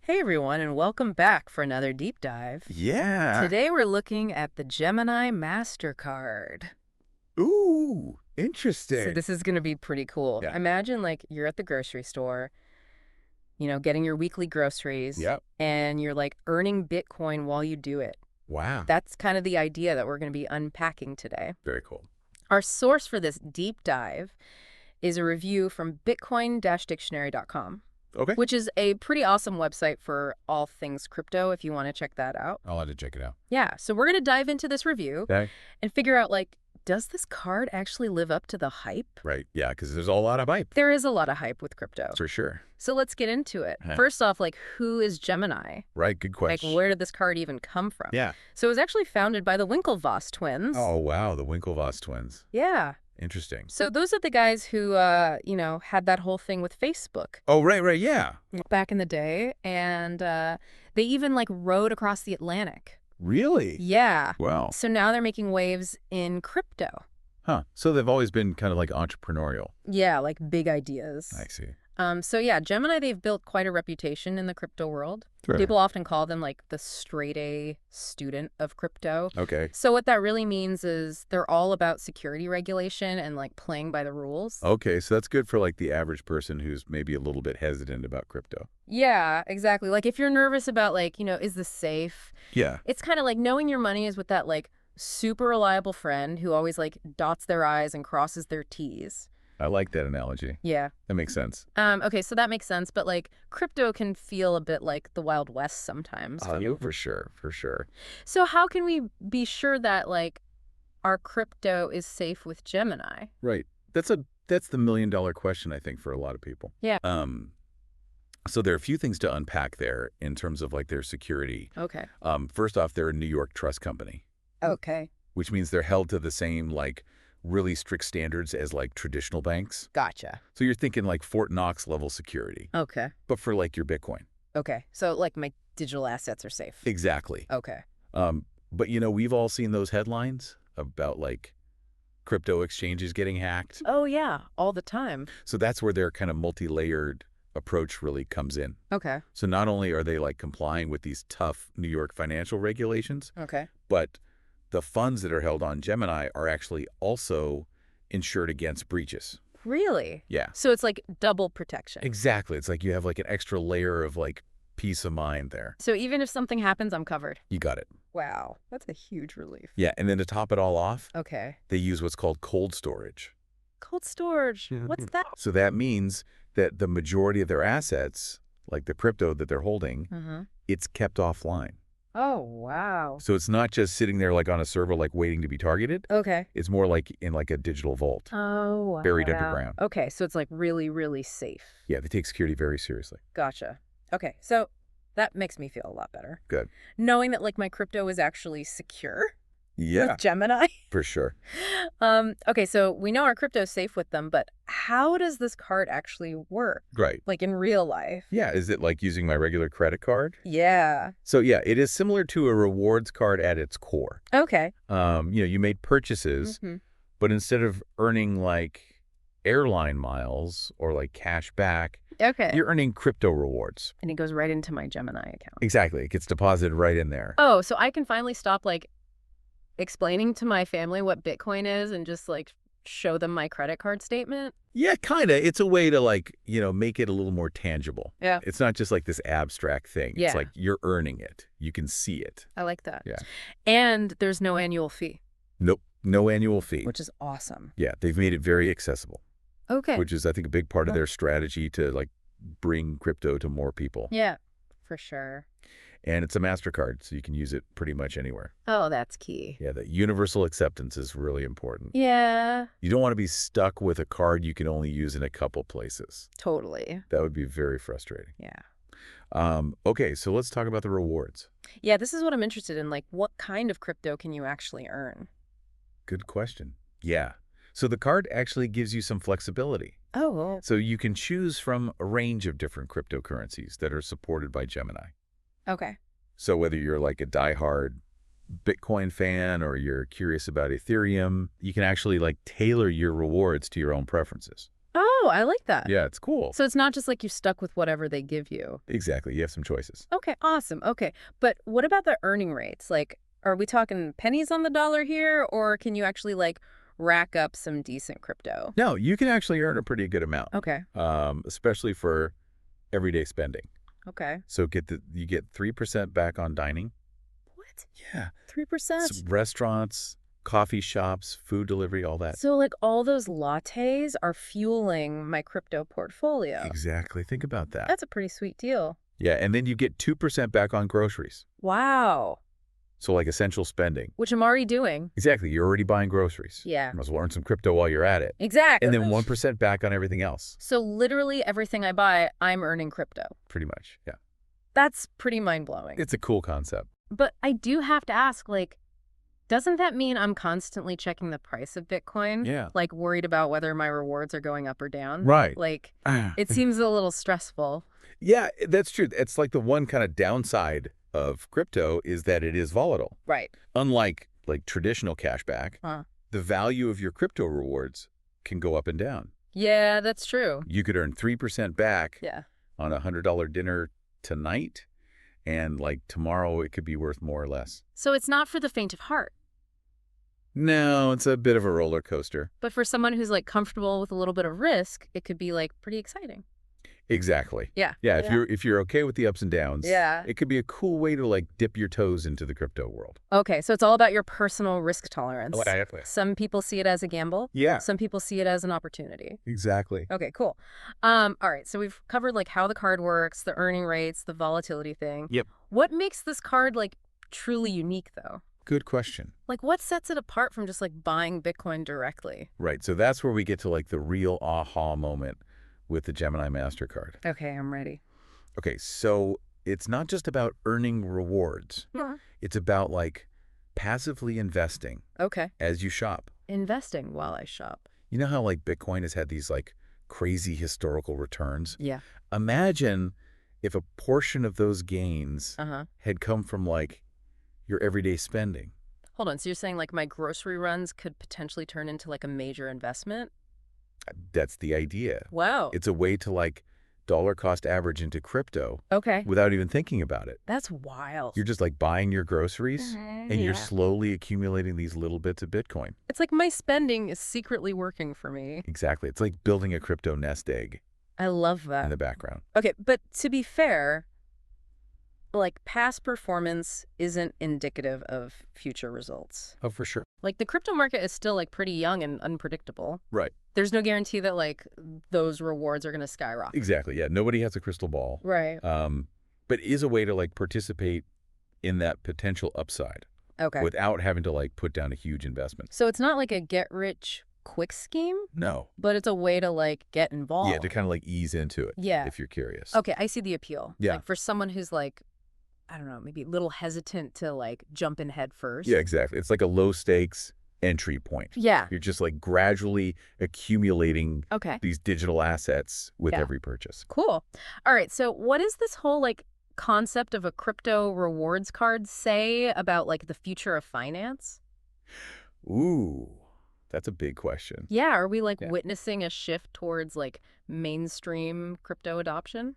Hey everyone, and welcome back for another deep dive. Yeah. Today we're looking at the Gemini Mastercard. Ooh, So interesting. this is going to be pretty cool. Yeah. Imagine like you're at the grocery store, getting your weekly groceries, Yep. and you're like earning Bitcoin while you do it. Wow. That's kind of the idea that we're going to be unpacking today. Very cool. Our source for this deep dive is a review from bitcoin-dictionary.com. Okay. Which is a pretty awesome website for all things crypto if you want to check that out. I'll have to check it out. Yeah, so we're going to dive into this review Okay. and figure out, does this card actually live up to the hype? Right. Yeah, because there's a lot of hype. There is a lot of hype with crypto. For sure. So let's get into it. Okay. First off, who is Gemini? Right. Good question. Where did this card even come from? Yeah. So it was actually founded by the Winklevoss twins. Oh, wow. The Winklevoss twins. Yeah. Interesting. So those are the guys who, had that whole thing with Facebook Oh, right. Yeah. back in the day. And they even, rode across the Atlantic. Really? Yeah. Wow. So now they're making waves in crypto. Huh. So they've always been kind of like entrepreneurial. Yeah, big ideas. I see. Gemini, they've built quite a reputation in the crypto world. Right. People often call them the straight A student of crypto. Okay. So what that really means is they're all about security regulation and playing by the rules. Okay. So that's good for the average person who's maybe a little bit hesitant about crypto. Yeah, exactly. If you're nervous about is this safe? Yeah. It's kind of like knowing your money is with that super reliable friend who always dots their I's and crosses their T's. I like that analogy. Yeah. That makes sense. Okay, so that makes sense, but crypto can feel a bit like the Wild West sometimes. For sure. For sure. So how can we be sure that our crypto is safe with Gemini? Right. That's the million-dollar question, I think, for a lot of people. Yeah. So there are a few things to unpack there in terms of their security. Okay. First off, they're a New York trust company, Okay. which means they're held to the same really strict standards as traditional banks. Gotcha. So you're thinking Fort Knox level security, Okay. but for your Bitcoin. Okay. So my digital assets are safe. Exactly. Okay. But we've all seen those headlines about crypto exchanges getting hacked. Oh yeah, all the time. So that's where their kind of multi-layered approach really comes in. Okay. So not only are they complying with these tough New York financial regulations, Okay. but the funds that are held on Gemini are actually also insured against breaches. Really? Yeah. So it's double protection. Exactly. It's you have an extra layer of peace of mind there. So even if something happens, I'm covered. You got it. Wow, that's a huge relief. Yeah. And then to top it all off, Okay. they use what's called cold storage. Cold storage. What's that? So that means that the majority of their assets, the crypto that they're holding, Mm-hmm. it's kept offline. Oh, wow. So it's not just sitting there on a server waiting to be targeted. Okay. It's more in a digital vault. Oh, wow. Buried underground. Okay, so it's really, really safe. Yeah, they take security very seriously. Gotcha. Okay, so that makes me feel a lot better. Good. Knowing that my crypto is actually secure Yeah, with Gemini. for sure. Okay, so we know our crypto is safe with them, but how does this card actually work? Right. In real life? Yeah, is it using my regular credit card? Yeah. So yeah, it is similar to a rewards card at its core. Okay. You made purchases, Mm-hmm. but instead of earning airline miles or cash back, Okay. you're earning crypto rewards. And it goes right into my Gemini account. Exactly. It gets deposited right in there. Oh, so I can finally stop explaining to my family what Bitcoin is and just show them my credit card statement? Yeah, kind of. It's a way to make it a little more tangible. Yeah. It's not just this abstract thing. Yeah. It's you're earning it. You can see it. I like that. Yeah. And there's no annual fee, Nope. No annual fee. which is awesome. Yeah, they've made it very accessible, Okay. which is I think a big part of their strategy to bring crypto to more people. Yeah, for sure. And it's a Mastercard, so you can use it pretty much anywhere. Oh, that's key. Yeah, that universal acceptance is really important. Yeah, You don't want to be stuck with a card you can only use in a couple places. totally. That would be very frustrating. Yeah. Okay, so let's talk about the rewards. Yeah, this is what I'm interested in. What kind of crypto can you actually earn? Good question. Yeah. So the card actually gives you some flexibility. Oh, So you can choose from a range of different cryptocurrencies that are supported by Gemini. okay. So whether you're a diehard Bitcoin fan or you're curious about Ethereum, you can actually tailor your rewards to your own preferences. Oh, I like that. Yeah, it's cool. So it's not just like you're stuck with whatever they give you. Exactly. You have some choices. Okay, awesome. Okay. But what about the earning rates? Like, are we talking pennies on the dollar here, or can you actually like rack up some decent crypto? No, you can actually earn a pretty good amount, Okay. especially for everyday spending. Okay. So you get 3% back on dining. What? Yeah. 3%? Restaurants, coffee shops, food delivery, all that. So like all those lattes are fueling my crypto portfolio. Exactly. Think about that. That's a pretty sweet deal. Yeah, and then you get 2% back on groceries. Wow. So like essential spending. Which I'm already doing. Exactly. You're already buying groceries. Yeah. You must earn some crypto while you're at it. Exactly. And then 1% back on everything else. So literally everything I buy, I'm earning crypto. Pretty much, yeah. That's pretty mind-blowing. It's a cool concept. But I do have to ask, like, doesn't that mean I'm constantly checking the price of Bitcoin? Yeah. Like, worried about whether my rewards are going up or down? Right. Like, it seems a little stressful. Yeah, that's true. It's like the one kind of downside of crypto is that it is volatile. Right. Unlike like traditional cashback, the value of your crypto rewards can go up and down. Yeah, that's true. You could earn 3% back Yeah. on a $100 dinner tonight, and like tomorrow it could be worth more or less. So it's not for the faint of heart. No, it's a bit of a roller coaster. But for someone who's like comfortable with a little bit of risk, it could be like pretty exciting. Exactly. Yeah. Yeah, if you're okay with the ups and downs, Yeah. it could be a cool way to like dip your toes into the crypto world. Okay, so it's all about your personal risk tolerance. Exactly. Some people see it as a gamble. Yeah. Some people see it as an opportunity. Exactly. Okay, cool. All right, so we've covered like how the card works, the earning rates, the volatility thing. Yep. What makes this card like truly unique though? Good question. Like what sets it apart from just like buying Bitcoin directly? Right. So that's where we get to like the real aha moment with the Gemini Mastercard. Okay, I'm ready. Okay, so it's not just about earning rewards. Yeah. It's about like passively investing Okay. as you shop. Investing while I shop. You know how like Bitcoin has had these like crazy historical returns? Yeah. Imagine if a portion of those gains Uh-huh. had come from like your everyday spending. Hold on, so you're saying like my grocery runs could potentially turn into like a major investment? That's the idea. Wow. It's a way to like dollar cost average into crypto Okay. without even thinking about it. That's wild. You're just like buying your groceries and you're Yeah. slowly accumulating these little bits of Bitcoin. It's like my spending is secretly working for me. Exactly. It's like building a crypto nest egg I love in that. the background. Okay, but to be fair, like past performance isn't indicative of future results. Oh, for sure. Like the crypto market is still like pretty young and unpredictable. Right. There's no guarantee that like those rewards are going to skyrocket. Exactly. Yeah. Nobody has a crystal ball. Right. But it is a way to like participate in that potential upside Okay. without having to like put down a huge investment. So it's not like a get rich quick scheme, No. but it's a way to like get involved. Yeah, to kind of like ease into it. Yeah. If you're curious. Okay, I see the appeal. Yeah. Like for someone who's like, I don't know, maybe a little hesitant to like jump in head first. Yeah, exactly. It's like a low stakes entry point. Yeah. You're just like gradually accumulating Okay. these digital assets with Yeah. every purchase. Cool. All right. So what does this whole like concept of a crypto rewards card say about like the future of finance? Ooh, that's a big question. Yeah. Are we like Yeah. witnessing a shift towards like mainstream crypto adoption?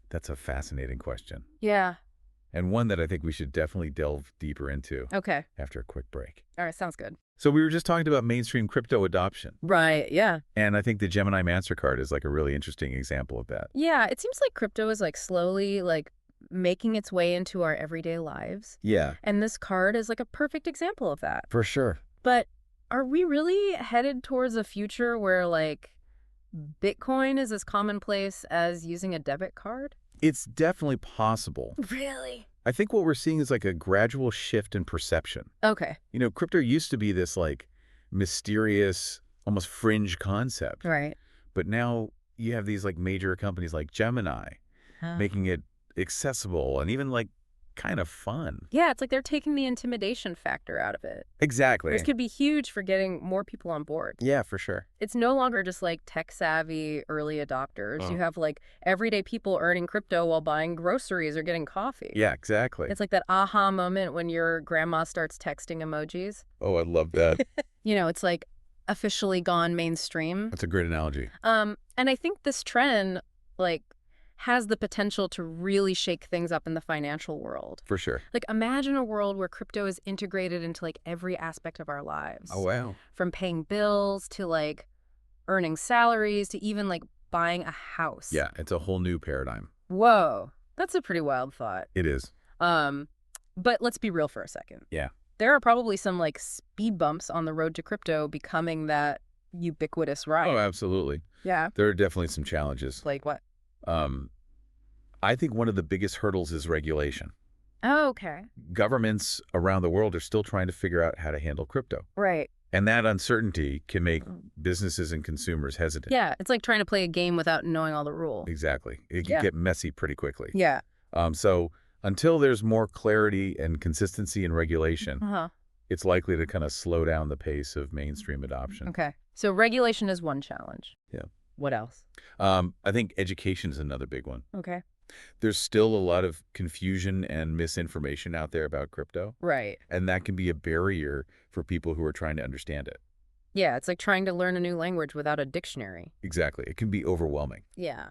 That's a fascinating question. Yeah. And one that I think we should definitely delve deeper into Okay. after a quick break. All right. Sounds good. So we were just talking about mainstream crypto adoption. Right. Yeah. And I think the Gemini Mastercard is like a really interesting example of that. Yeah. It seems like crypto is like slowly like making its way into our everyday lives. Yeah, And this card is like a perfect example of that. for sure. But are we really headed towards a future where like Bitcoin is as commonplace as using a debit card? It's definitely possible. Really? I think what we're seeing is like a gradual shift in perception. Okay. You know, crypto used to be this like mysterious, almost fringe concept. Right. But now you have these like major companies like Gemini making it accessible and even like kind of fun. Yeah, it's like they're taking the intimidation factor out of it. Exactly. Which could be huge for getting more people on board. Yeah, for sure. It's no longer just like tech-savvy early adopters. You have like everyday people earning crypto while buying groceries or getting coffee. Yeah, exactly. It's like that aha moment when your grandma starts texting emojis. Oh, I love that. You know, it's like officially gone mainstream. That's a great analogy. And I think this trend, like, has the potential to really shake things up in the financial world. For sure. Like, imagine a world where crypto is integrated into, like, every aspect of our lives. Oh, wow. From paying bills to, like, earning salaries to even, like, buying a house. Yeah, it's a whole new paradigm. Whoa. That's a pretty wild thought. It is. But let's be real for a second. Yeah. There are probably some, like, speed bumps on the road to crypto becoming that ubiquitous ride. Oh, absolutely. Yeah. There are definitely some challenges. Like what? I think one of the biggest hurdles is regulation. Oh, okay. Governments around the world are still trying to figure out how to handle crypto. Right. And that uncertainty can make businesses and consumers hesitant. Yeah, it's like trying to play a game without knowing all the rules. Exactly. It can get messy pretty quickly. Yeah. So until there's more clarity and consistency in regulation, it's likely to kind of slow down the pace of mainstream adoption. Okay. So regulation is one challenge. Yeah. What else? I think education is another big one. Okay. There's still a lot of confusion and misinformation out there about crypto. Right. And that can be a barrier for people who are trying to understand it. Yeah, it's like trying to learn a new language without a dictionary. Exactly. It can be overwhelming. Yeah.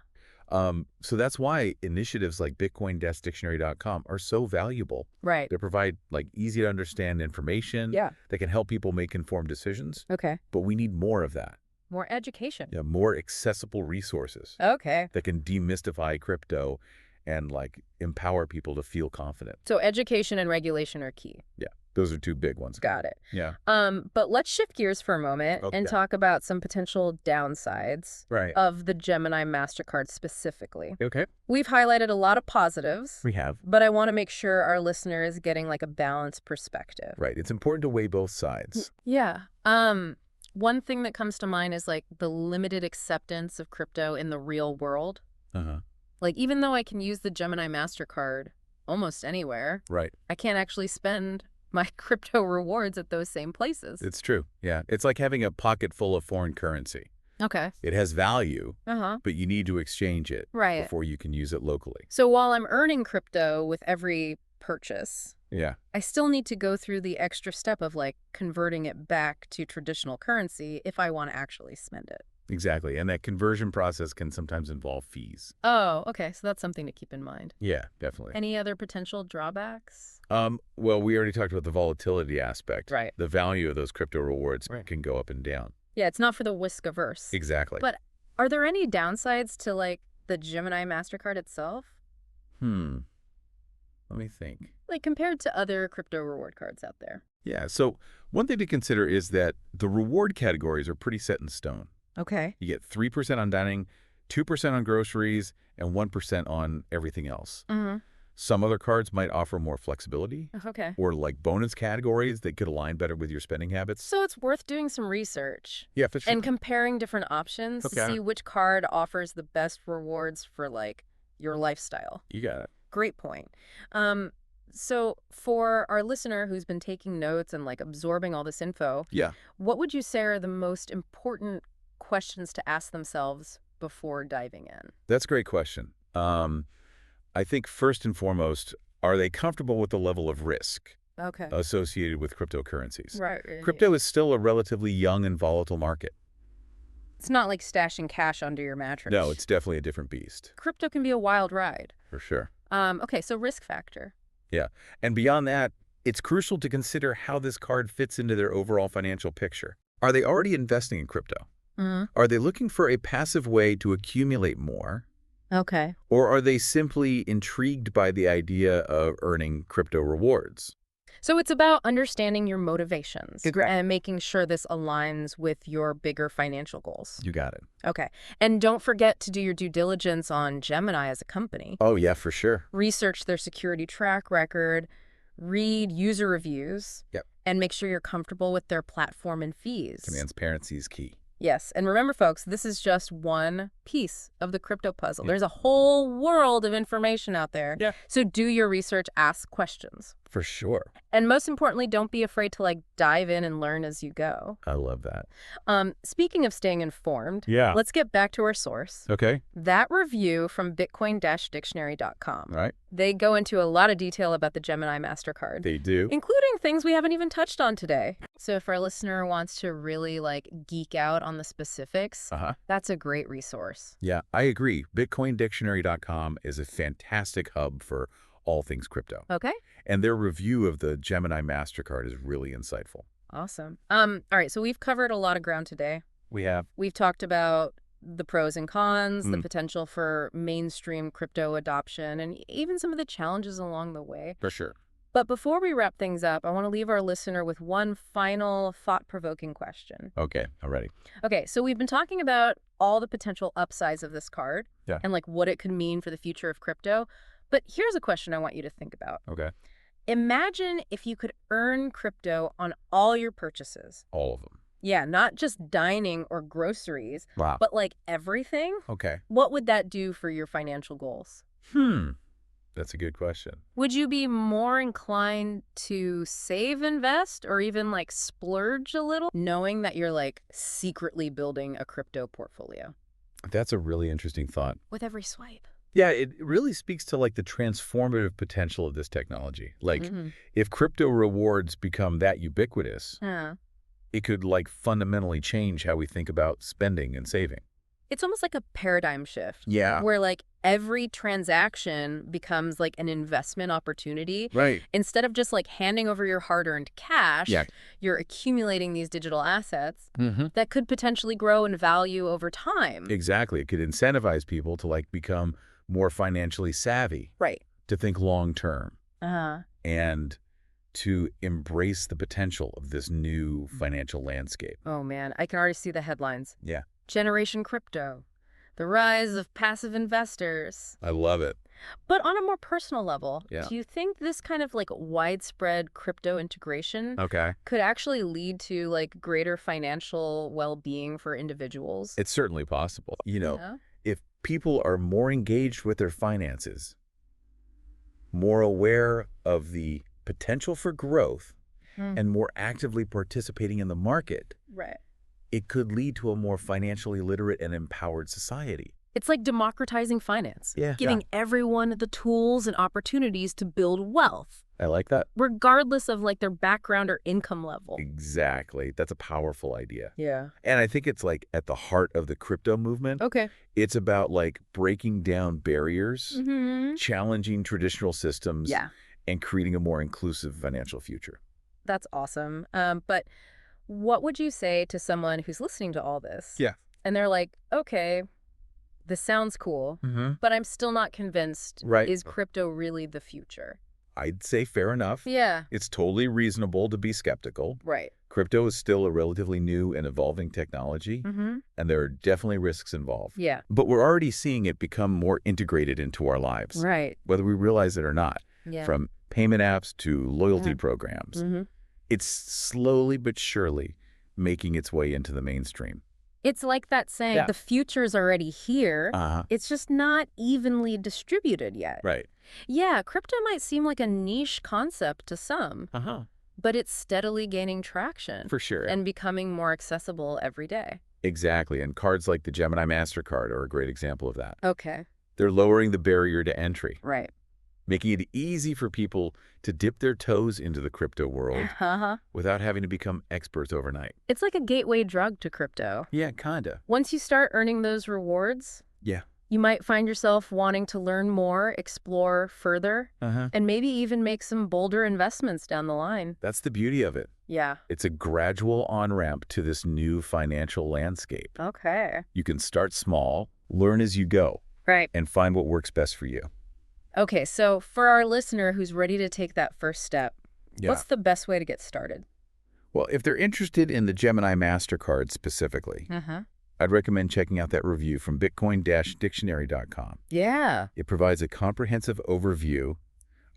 So that's why initiatives like Bitcoin-dictionary.com are so valuable. Right. They provide like easy to understand information that can help people make informed decisions. Okay. But we need more of that. More education. Yeah, more accessible resources Okay. that can demystify crypto and like empower people to feel confident. So education and regulation are key. Yeah, those are two big ones. Got it. Yeah. But let's shift gears for a moment and talk about some potential downsides of the Gemini Mastercard specifically. Okay. We've highlighted a lot of positives. We have. But I want to make sure our listener is getting like a balanced perspective. Right. It's important to weigh both sides. Yeah. One thing that comes to mind is like the limited acceptance of crypto in the real world. Like even though I can use the Gemini Mastercard almost anywhere, I can't actually spend my crypto rewards at those same places. It's true. Yeah. It's like having a pocket full of foreign currency. Okay. It has value, but you need to exchange it before you can use it locally. So while I'm earning crypto with every purchase, I still need to go through the extra step of like converting it back to traditional currency if I want to actually spend it. Exactly. And that conversion process can sometimes involve fees. Oh, okay. So that's something to keep in mind. Yeah, definitely. Any other potential drawbacks? Well, we already talked about the volatility aspect. Right. The value of those crypto rewards can go up and down. Yeah, it's not for the whisk averse. Exactly. But are there any downsides to like the Gemini Mastercard itself? Let me think. Like compared to other crypto reward cards out there. Yeah. So one thing to consider is that the reward categories are pretty set in stone. Okay. You get 3% on dining, 2% on groceries, and 1% on everything else. Some other cards might offer more flexibility. Okay. Or like bonus categories that could align better with your spending habits. So it's worth doing some research. Yeah, for sure. And comparing different options to see which card offers the best rewards for like your lifestyle. You got it. Great point. So for our listener who's been taking notes and like absorbing all this info, what would you say are the most important questions to ask themselves before diving in? That's a great question. I think first and foremost, are they comfortable with the level of risk associated with cryptocurrencies? Right. Crypto is still a relatively young and volatile market. It's not like stashing cash under your mattress. No, it's definitely a different beast. Crypto can be a wild ride. For sure. Okay, so risk factor. Yeah. And beyond that, it's crucial to consider how this card fits into their overall financial picture. Are they already investing in crypto? Are they looking for a passive way to accumulate more? Okay. Or are they simply intrigued by the idea of earning crypto rewards? So it's about understanding your motivations Exactly. and making sure this aligns with your bigger financial goals. You got it. Okay. And don't forget to do your due diligence on Gemini as a company. Oh, yeah, for sure. Research their security track record, read user reviews, and make sure you're comfortable with their platform and fees. Transparency is key. Yes. And remember, folks, this is just one piece of the crypto puzzle. There's a whole world of information out there. So do your research, ask questions. For sure. And most importantly, don't be afraid to like dive in and learn as you go. I love that. Speaking of staying informed, Yeah. let's get back to our source. Okay. That review from Bitcoin-dictionary.com. Right. They go into a lot of detail about the Gemini Mastercard. They do. Including things we haven't even touched on today. So if our listener wants to really like geek out on the specifics, that's a great resource. Yeah, I agree. BitcoinDictionary.com is a fantastic hub for all things crypto. Okay. And their review of the Gemini Mastercard is really insightful. Awesome. All right, so we've covered a lot of ground today. We have. We've talked about the pros and cons, the potential for mainstream crypto adoption, and even some of the challenges along the way. For sure. But before we wrap things up, I want to leave our listener with one final thought-provoking question. Okay, I'm ready. Okay, so we've been talking about all the potential upsides of this card and like what it could mean for the future of crypto. But here's a question I want you to think about. Okay. Imagine if you could earn crypto on all your purchases. All of them. Yeah, not just dining or groceries, but like everything. Okay. What would that do for your financial goals? That's a good question. Would you be more inclined to save, invest, or even like splurge a little, knowing that you're like secretly building a crypto portfolio? That's a really interesting thought. With every swipe. Yeah, it really speaks to like the transformative potential of this technology. Like if crypto rewards become that ubiquitous, it could like fundamentally change how we think about spending and saving. It's almost like a paradigm shift. Yeah. Where like every transaction becomes like an investment opportunity. Right. Instead of just like handing over your hard-earned cash, you're accumulating these digital assets that could potentially grow in value over time. Exactly. It could incentivize people to like become more financially savvy. Right. To think long term. And to embrace the potential of this new financial landscape. Oh man, I can already see the headlines. Yeah. Generation Crypto, the rise of passive investors. I love it. But on a more personal level, do you think this kind of like widespread crypto integration could actually lead to like greater financial well-being for individuals? It's certainly possible. You know, if people are more engaged with their finances, more aware of the potential for growth, and more actively participating in the market, it could lead to a more financially literate and empowered society. It's like democratizing finance, giving everyone the tools and opportunities to build wealth. I like that. Regardless of like their background or income level. Exactly. That's a powerful idea. Yeah. And I think it's like at the heart of the crypto movement. Okay. It's about like breaking down barriers, challenging traditional systems, and creating a more inclusive financial future. That's awesome. But what would you say to someone who's listening to all this? Yeah. And they're like, okay, this sounds cool, but I'm still not convinced. Right. Is crypto really the future? I'd say fair enough. Yeah. It's totally reasonable to be skeptical. Right. Crypto is still a relatively new and evolving technology, and there are definitely risks involved. Yeah. But we're already seeing it become more integrated into our lives. Right. Whether we realize it or not. Yeah. From payment apps to loyalty programs. It's slowly but surely making its way into the mainstream. It's like that saying, the future's already here. It's just not evenly distributed yet. Right. Yeah, crypto might seem like a niche concept to some, but it's steadily gaining traction. For sure. And becoming more accessible every day. Exactly. And cards like the Gemini Mastercard are a great example of that. Okay. They're lowering the barrier to entry. Right. Making it easy for people to dip their toes into the crypto world without having to become experts overnight. It's like a gateway drug to crypto. Yeah, kinda. Once you start earning those rewards, you might find yourself wanting to learn more, explore further, and maybe even make some bolder investments down the line. That's the beauty of it. Yeah. It's a gradual on-ramp to this new financial landscape. Okay. You can start small, learn as you go, and find what works best for you. Okay, so for our listener who's ready to take that first step, what's the best way to get started? Well, if they're interested in the Gemini Mastercard specifically, I'd recommend checking out that review from Bitcoin-Dictionary.com. Yeah. It provides a comprehensive overview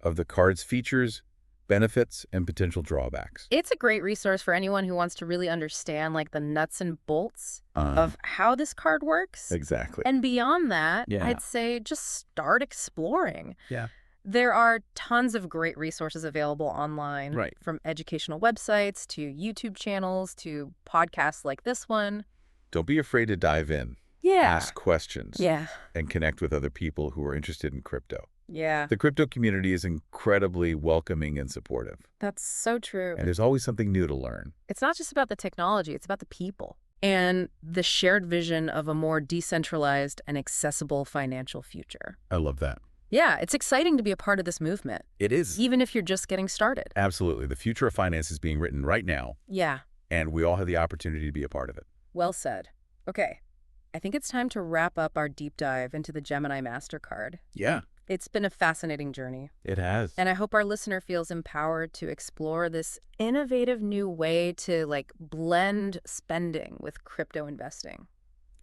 of the card's features, benefits, and potential drawbacks. It's a great resource for anyone who wants to really understand like the nuts and bolts of how this card works. Exactly. And beyond that, I'd say just start exploring. Yeah. There are tons of great resources available online. Right. From educational websites to YouTube channels to podcasts like this one. Don't be afraid to dive in. Yeah. Ask questions. Yeah. And connect with other people who are interested in crypto. Yeah. The crypto community is incredibly welcoming and supportive. That's so true. And there's always something new to learn. It's not just about the technology, it's about the people. And the shared vision of a more decentralized and accessible financial future. I love that. Yeah, it's exciting to be a part of this movement. It is. Even if you're just getting started. Absolutely. The future of finance is being written right now. Yeah. And we all have the opportunity to be a part of it. Well said. Okay. I think it's time to wrap up our deep dive into the Gemini Mastercard. Yeah. It's been a fascinating journey. It has. And I hope our listener feels empowered to explore this innovative new way to, blend spending with crypto investing.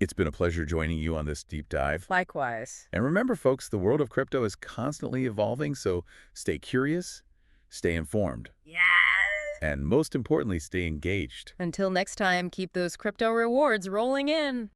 It's been a pleasure joining you on this deep dive. Likewise. And remember, folks, the world of crypto is constantly evolving, so stay curious, stay informed. Yes! And most importantly, stay engaged. Until next time, keep those crypto rewards rolling in.